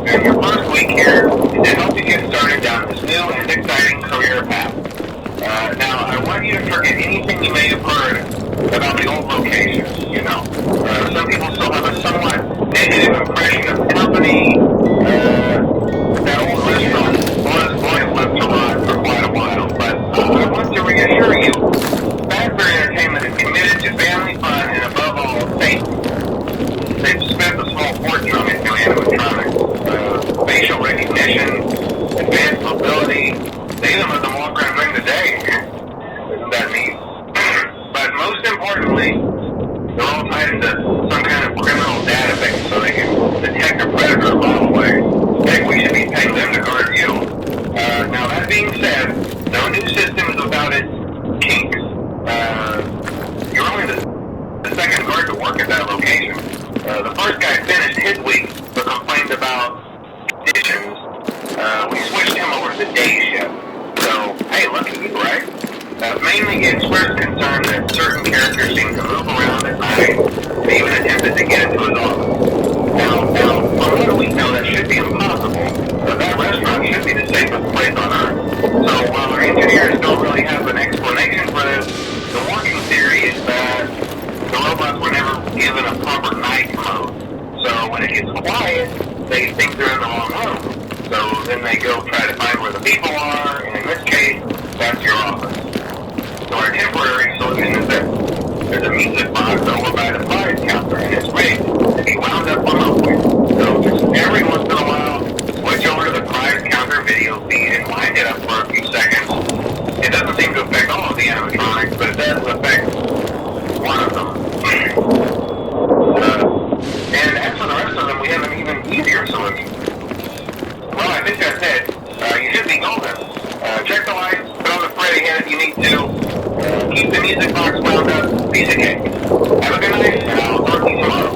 And your first week here is to help you get started down this new and exciting career path. Now, I want you to forget anything you may have heard about the old locations, you know. Some people still have a somewhat negative impression of the company. That old restaurant was left to rot for quite a while, but I want to reassure you, Fazbear Entertainment is committed to family fun and above all, safety. They've spent a small fortune on these new animatronics. Facial recognition, advanced mobility, they even let them walk around during the day. Isn't that neat? But most importantly, they're all tied into some kind of criminal database so they can detect a predator a mile away. Heck, we should be paying them to guard you. Now that being said, no new system is without its kinks. You're only the second guard to work at that location. The first guy finished his week but complained about conditions. We switched him over to the day shift. So, hey, lucky you, right? Mainly he expressed concern that certain characters seem to move around at night and even attempted to get into his office. Now, from what we know, that should be impossible, but that restaurant should be the safest place on Earth. So while our engineers don't really have an explanation for this, the working theory is that the robots were never given a proper night mode. So when it gets quiet, they think they're in the wrong room. So then they go try to find where the people are, and in this case, that's your office. So our temporary solution is this. There's a music box over by the prize counter, and it's rigged to be wound up remotely. So just every once in a while, switch over to the prize counter video feed and wind it up for a few seconds. It doesn't seem to affect all of the animatronics, but it does affect one of them. And as for the rest of them, we have an even easier solution. Well, I think that's it. You should be golden. Check the lights, put on the Freddy head if you need to. Keep the music box wound up. Piece of cake. Have a good night, and I'll talk to you tomorrow.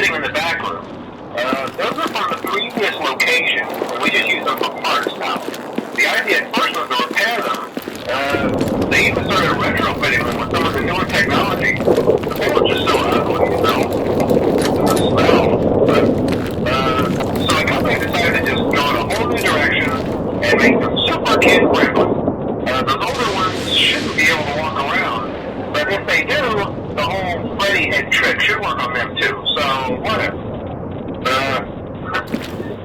sitting in the back room. Those are from the previous location, and we just use them for parts now. The idea at first was to repair them. They even started retrofitting them with some of the newer technology. The thing was just so ugly, you know? And the smell. But, so the company decided to just go in a whole new direction and make them super kid-friendly. Those older ones shouldn't be able to walk around, but if they do, the whole Freddy head trick should work on them too, so whatever.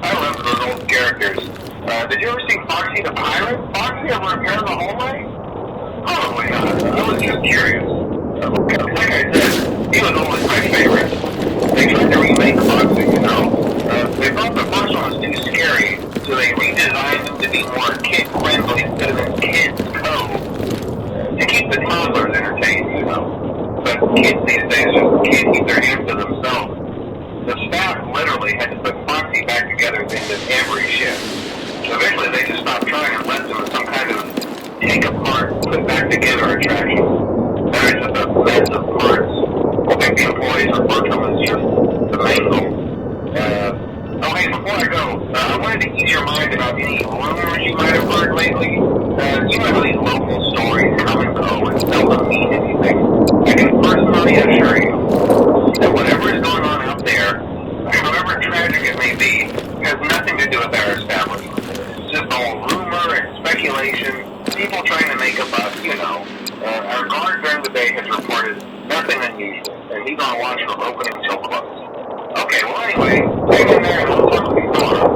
I love those old characters. Did you ever see Foxy the Pirate? Foxy ever appear in the hallway? Probably not. I was just curious. Like I said, he was always my favorite. They tried to remake Foxy, you know? They thought the first one was too scary, so they redesigned them to be more kid-friendly instead of in Kids Cove. To keep the toddlers entertained, you know? But kids these days just can't keep their hands to themselves. The staff literally had to put Foxy back together at the end of every shift. Eventually they just stopped trying and left him in some kind of take apart, put back together attraction. Now it's just a mess of parts. I think the employees refer to them as just the mangle. Oh hey, before I go, I wanted to ease your mind about any rumors you might have heard lately. You know how these local stories come and go and seldom mean anything. I can personally assure you that whatever is going on out there, however tragic it may be, has nothing to do with our establishment. It's just all rumor and speculation, people trying to make a buck, you know. Our guard during the day has reported nothing unusual, and he's on watch from opening till close. Okay, well anyway, hang in there and I'll talk to you tomorrow.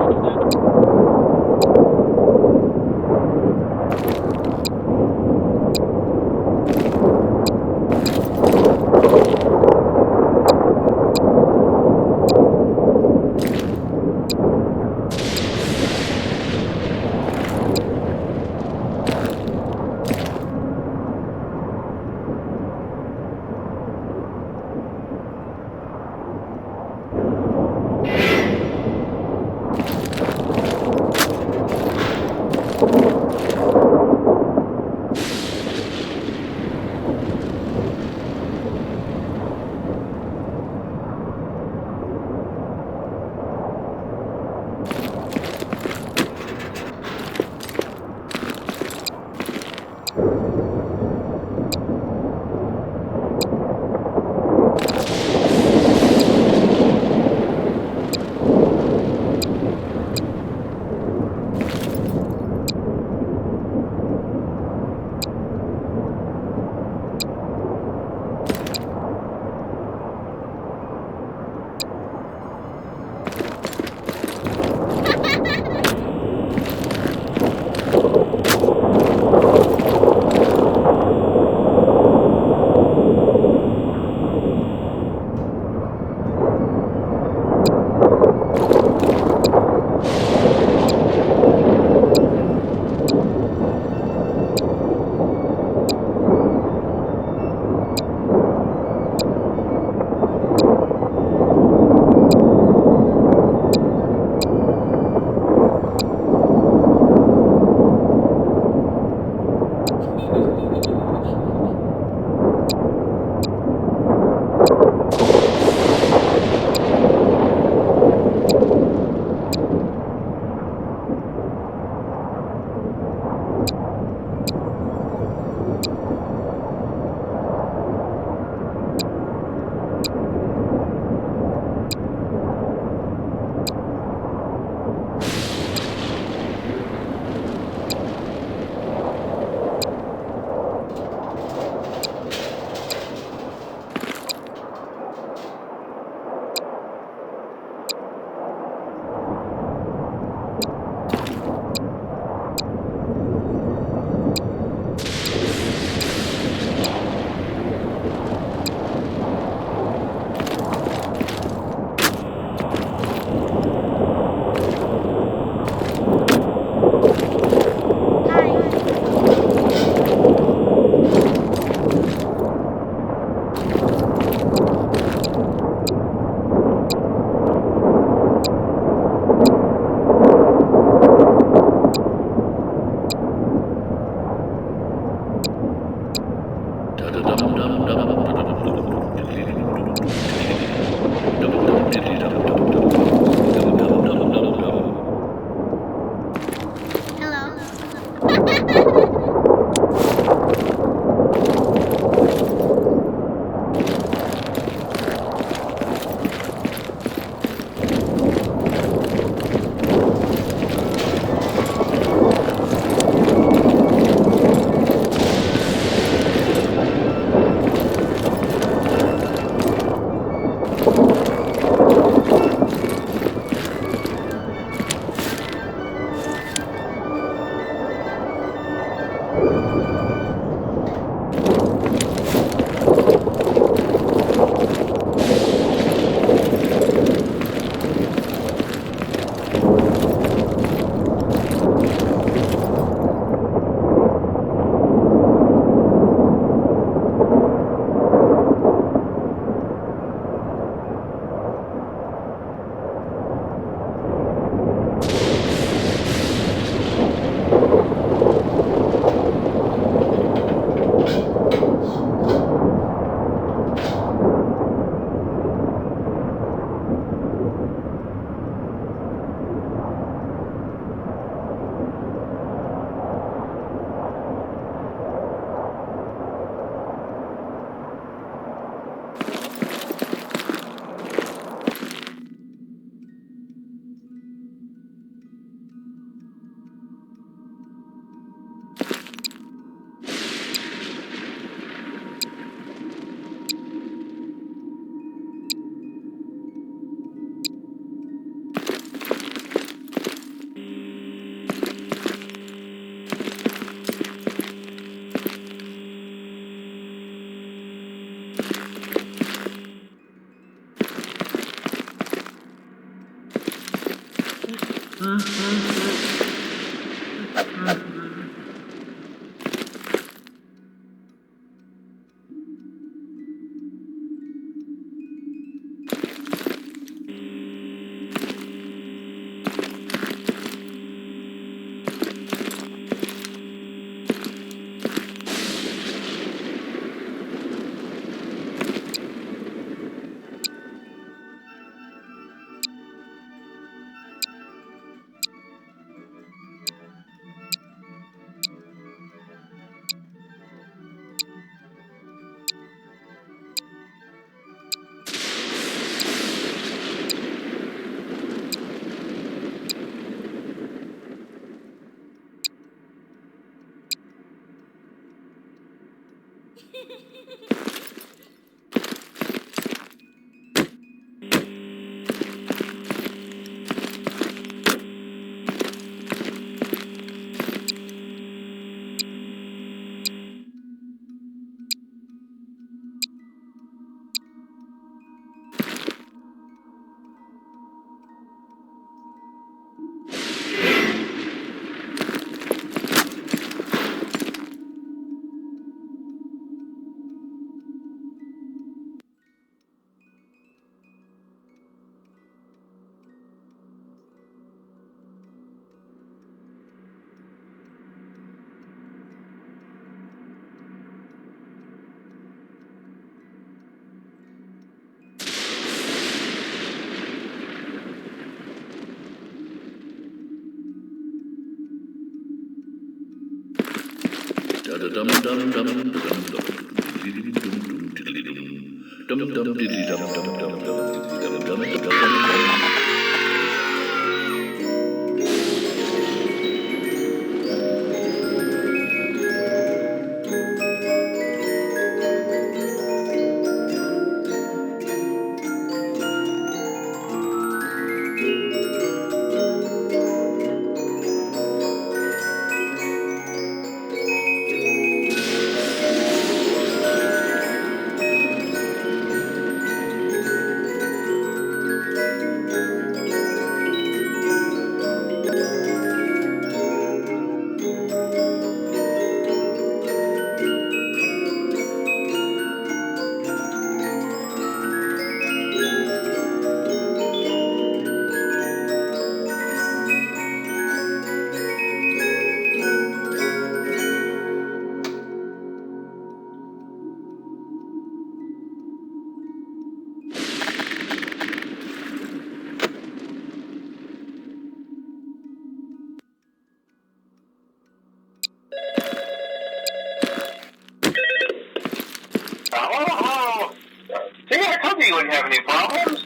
really have any problems.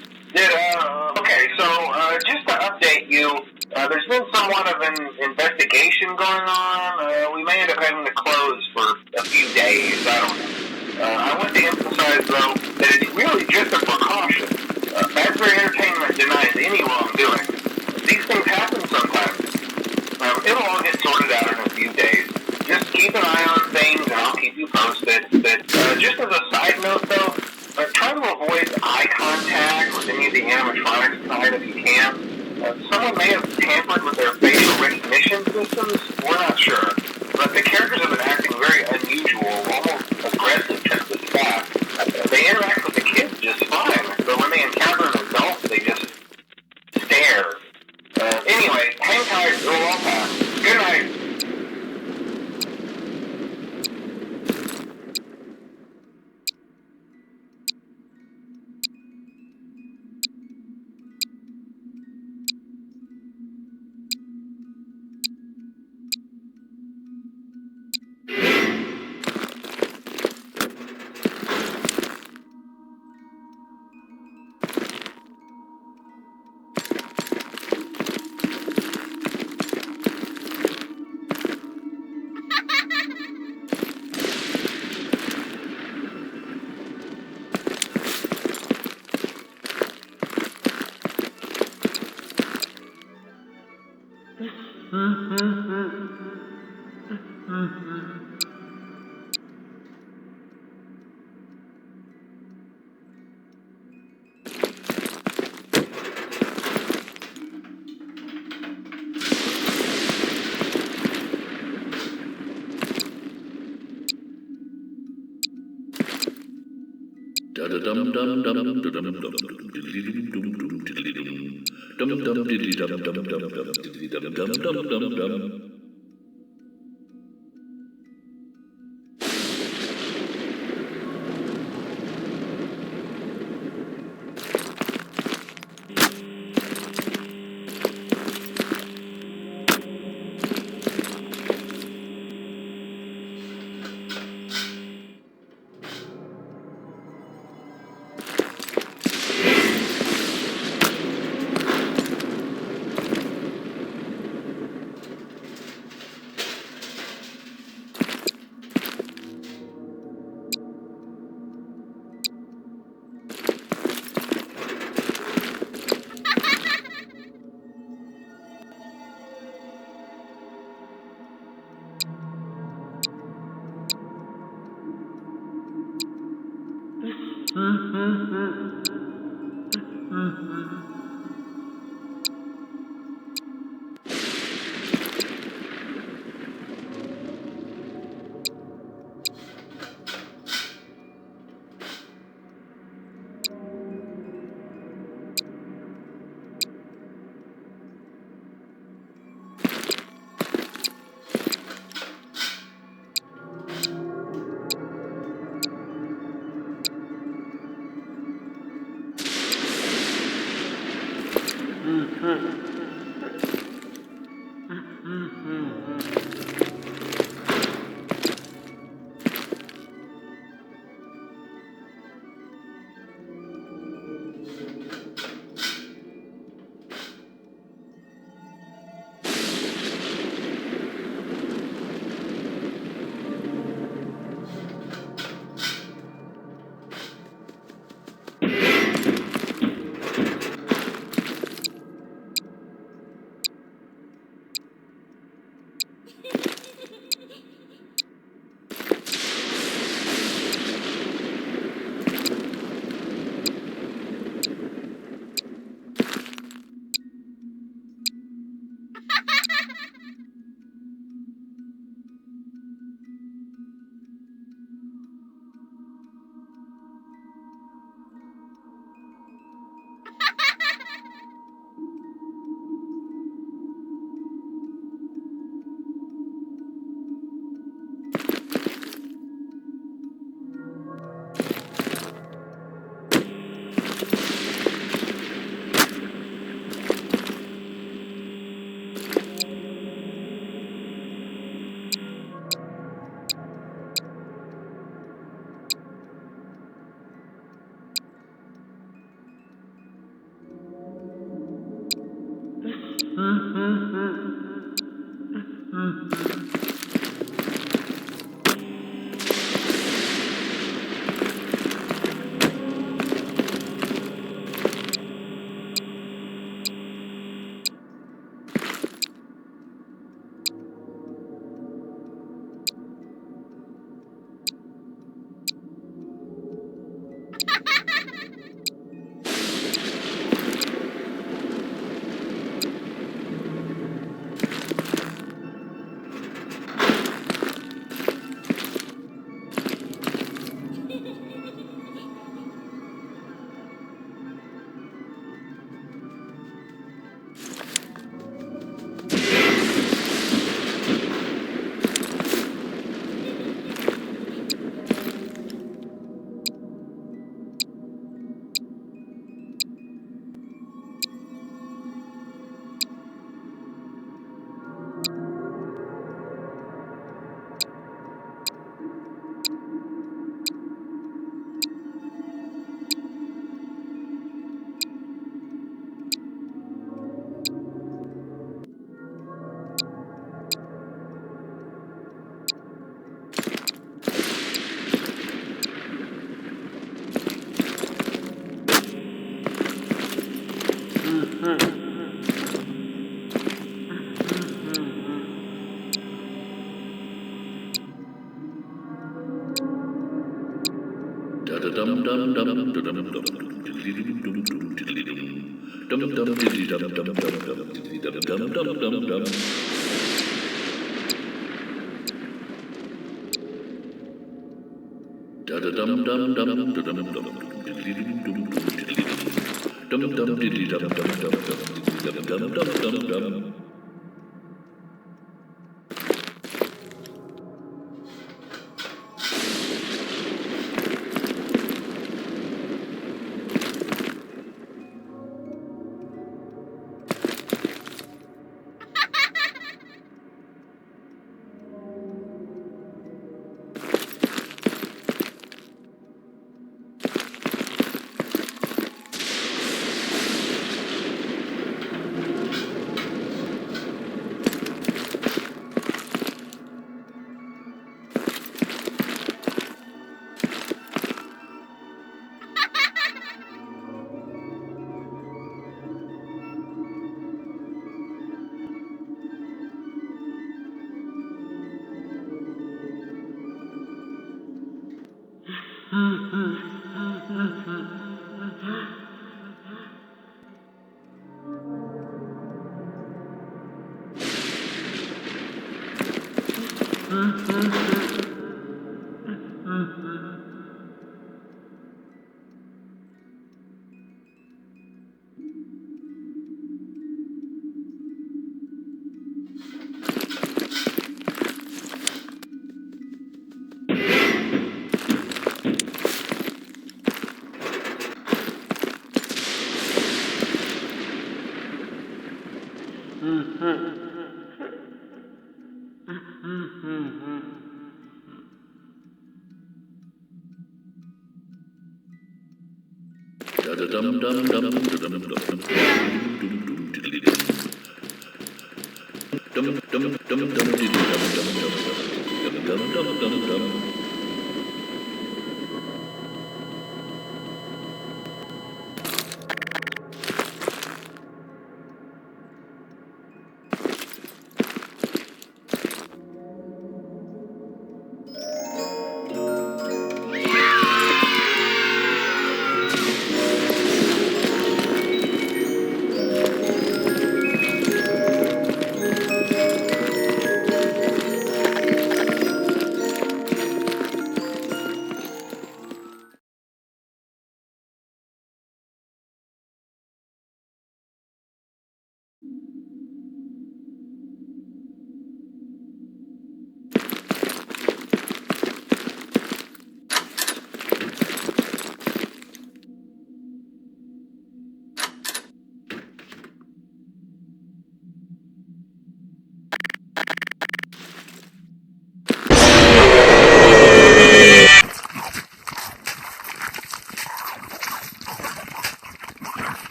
Okay, so just to update you, there's been somewhat of an investigation going on. We may end up having to close for a few days. I don't know. I want to emphasize, though, that it's really just a precaution. Fazbear Entertainment denies any wrongdoing. These things happen sometimes. It'll all get sorted out in a few days. Just keep an eye on things, and I'll keep you posted. But just as a side note, though, try to avoid eye contact with any of the animatronics tonight if you can. Someone may have tampered with their facial recognition systems. We're not sure. But the characters have been acting very unusual, almost aggressive to the staff. They interact with the kids just fine, but when they encounter an adult, they just stare. Anyway, hang tight, it'll all pass. Good night. Dum dum dum dum dum dum dum dum dum dum dum dum dum.